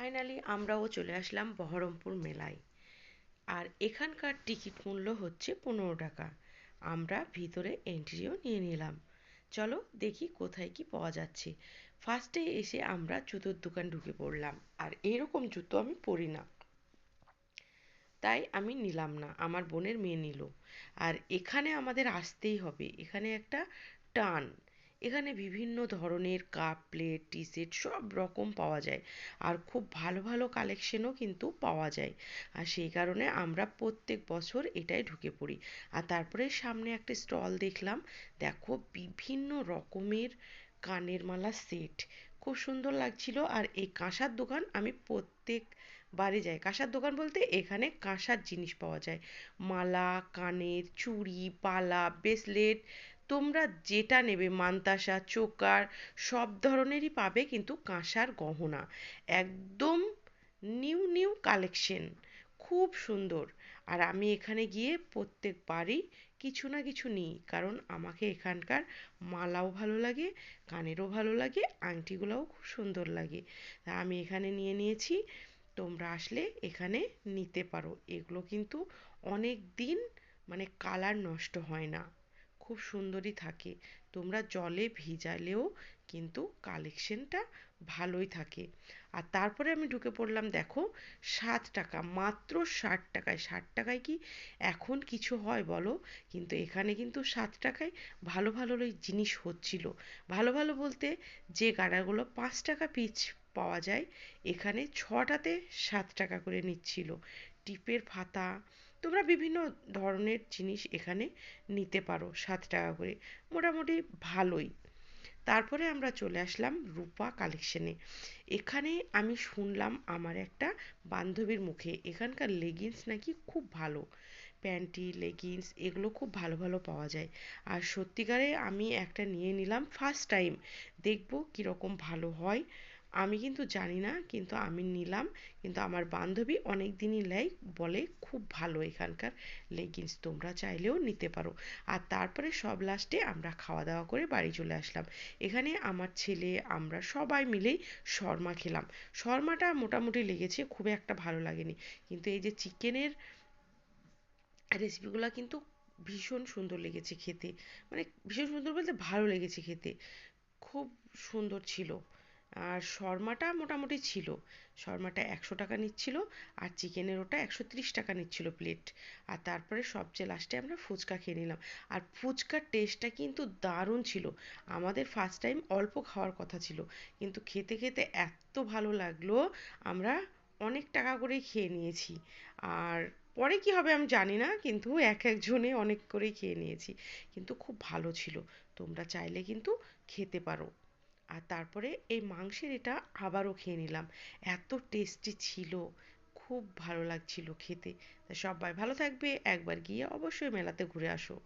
Finally আমরাও চলে আসলাম বহরমপুর মেলায়। আর এখানকার টিকিট মূল্য হচ্ছে 15 টাকা। আমরা ভিতরে এন্ট্রিও নিয়ে নিলাম। চলো দেখি কোথায় কি পাওয়া যাচ্ছে। ফার্স্টে এসে আমরা জুতোর দোকান ঢুকে পড়লাম, আর এরকম জুতো আমি পরি না, তাই আমি নিলাম না, আমার বোনের মেয়ে নিল। আর এখানে আমাদের আসতেই হবে, এখানে একটা টান। এখানে বিভিন্ন ধরনের কাপ প্লেট টি সেট সব রকম পাওয়া যায়, আর খুব ভালো ভালো কালেকশনও কিন্তু পাওয়া যায়। আর সেই কারণে আমরা প্রত্যেক বছর এটাই ঢুকে পড়ি। আর তারপরে সামনে একটা স্টল দেখলাম, দেখো বিভিন্ন রকমের কানের মালা সেট, খুব সুন্দর লাগছিল। আর এই কাঁসার দোকান আমি প্রত্যেক বারে যাই। কাঁসার দোকান বলতে এখানে কাঁসার জিনিস পাওয়া যায়, মালা, কানের, চুড়ি, বালা, ব্রেসলেট, তোমরা যেটা নেবে, মান্তাসা, চোকার, সব ধরনেরই পাবে, কিন্তু কাঁসার গহনা একদম নিউ নিউ কালেকশন, খুব সুন্দর। আর আমি এখানে গিয়ে প্রত্যেকবারই কিছু না কিছু নিই, কারণ আমাকে এখানকার মালাও ভালো লাগে, কানেরও ভালো লাগে, আংটিগুলোও খুব সুন্দর লাগে। তা আমি এখানে নিয়ে নিয়েছি। তোমরা আসলে এখানে নিতে পারো, এগুলো কিন্তু অনেক দিন মানে কালার নষ্ট হয় না, খুব সুন্দরই থাকে। তোমরা জলে ভিজালেও কিন্তু কালেকশনটা ভালোই থাকে। আর তারপরে আমি ঢুকে পড়লাম, দেখো 7 টাকা, মাত্র 60 টাকায়। 60 টাকায় কি এখন কিছু হয় বলো? কিন্তু এখানে কিন্তু 7 টাকায় ভালো ভালো জিনিস হচ্ছিল। ভালো ভালো বলতে, যে গাড়াগুলো 5 টাকা পিস পাওয়া যায়, এখানে ছটাতে 7 টাকা করে নিচ্ছিল। টিপের ফাতা, তোমরা বিভিন্ন ধরনের জিনিস এখানে নিতে পারো 7 টাকা করে, মোটামুটি ভালোই। তারপরে আমরা চলে আসলাম রূপা কালেকশনে। এখানে আমি শুনলাম আমার একটা বান্ধবীর মুখে, এখানকার লেগিংস নাকি খুব ভালো, প্যান্টি লেগিংস এগুলো খুব ভালো ভালো পাওয়া যায়। আর সত্যিকারে আমি একটা নিয়ে নিলাম, ফার্স্ট টাইম দেখবো কীরকম ভালো হয়। আমি কিন্তু জানি না, কিন্তু আমি নিলাম। কিন্তু আমার বান্ধবী অনেক দিনই নেয়, বলে খুব ভালো এখানকার লেগিংস, তোমরা চাইলেও নিতে পারো। আর তারপরে সব লাস্টে আমরা খাওয়া দাওয়া করে বাড়ি চলে আসলাম। এখানে আমার ছেলে আমরা সবাই মিলেই শর্মা খেলাম। শর্মাটা মোটামুটি লেগেছে, খুব একটা ভালো লাগেনি, কিন্তু এই যে চিকেনের রেসিপিগুলো কিন্তু ভীষণ সুন্দর লেগেছে খেতে। মানে ভীষণ সুন্দর বলতে ভালো লেগেছে খেতে, খুব সুন্দর ছিল। আর শর্মাটা মোটামুটি ছিল, শর্মাটা 100 টাকা নিচ্ছিল, আর চিকেনের ওটা 130 টাকা নিচ্ছিল প্লেট। আর তারপরে সবচেয়ে লাস্টে আমরা ফুচকা খেয়ে নিলাম। আর ফুচকার টেস্টটা কিন্তু দারুণ ছিল। আমাদের ফার্স্ট টাইম অল্প খাওয়ার কথা ছিল, কিন্তু খেতে খেতে এত ভালো লাগলো, আমরা অনেক টাকা করেই খেয়ে নিয়েছি। আর পরে কি হবে আমি জানি না, কিন্তু এক একজনে অনেক করেই খেয়ে নিয়েছি, কিন্তু খুব ভালো ছিল। তোমরা চাইলে কিন্তু খেতে পারো। আর তারপরে এই মাংসের এটা আবারও খেয়ে নিলাম, এত টেস্টি ছিল, খুব ভালো লাগছিল খেতে। তা সবাই ভালো থাকবে, একবার গিয়ে অবশ্যই মেলাতে ঘুরে আসো।